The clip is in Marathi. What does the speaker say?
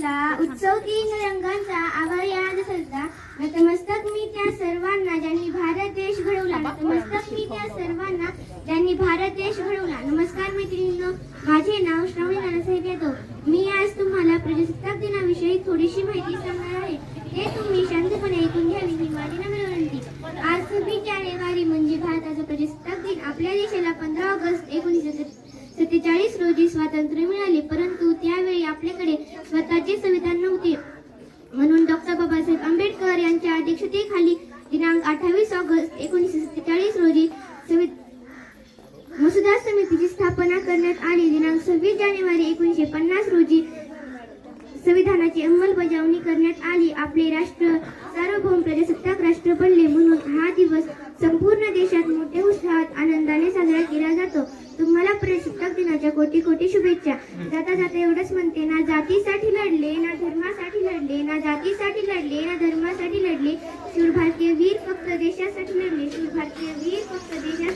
उठला उत्सव तीन रंगांचा आभाळी आज सजला नतमस्तक मी त्या सर्वांना ज्यांनी भारत देश घडवला नतमस्तक मी त्या सर्वांना ज्यांनी भारत देश घडवला. नमस्कार मैत्रिणींनो, माझे नाव श्रावणी नानासाहेब यादव. मी आज तुम्हाला प्रजासत्ताक दिनाविषयी थोडीशी माहिती सांगणार आहे. ते तुम्ही शांतपणे ऐकून घ्यावी ही माझी नम्र विनंती. आज 26 जानेवारी म्हणजे भारताचा प्रजासत्ताक दिन. आपल्या देशाला 15 ऑगस्ट 1947 रोजी स्वातंत्र्य मिळाले, परंतु त्यावेळी आपल्याकडे स्वतःचे संविधान नव्हते. म्हणून डॉक्टर बाबासाहेब आंबेडकर यांच्या अध्यक्षतेखाली दिनांक 28 ऑगस्ट 1947 रोजी मसुदा समितीची स्थापना करण्यात आली. दिनांक 26 जानेवारी 1950 रोजी संविधानाची अंमलबजावणी करण्यात आली. आपले राष्ट्र सार्वभौम प्रजासत्ताक राष्ट्र बनले, म्हणून हा दिवस संपूर्ण देशात मोठ्या उत्साहात आनंदाने साजरा केला जातो. तुम्हाला प्रजासत्ताक दिनाच्या कोटी कोटी शुभेच्छा. जाता जाता एवढंच म्हणते, ना जातीसाठी लढले, ना धर्मासाठी लढले, ना जातीसाठी लढले, ना धर्मासाठी लढले. शूर भारतीय वीर फक्त देशासाठी लढले. शूर भारतीय वीर फक्त देशासाठी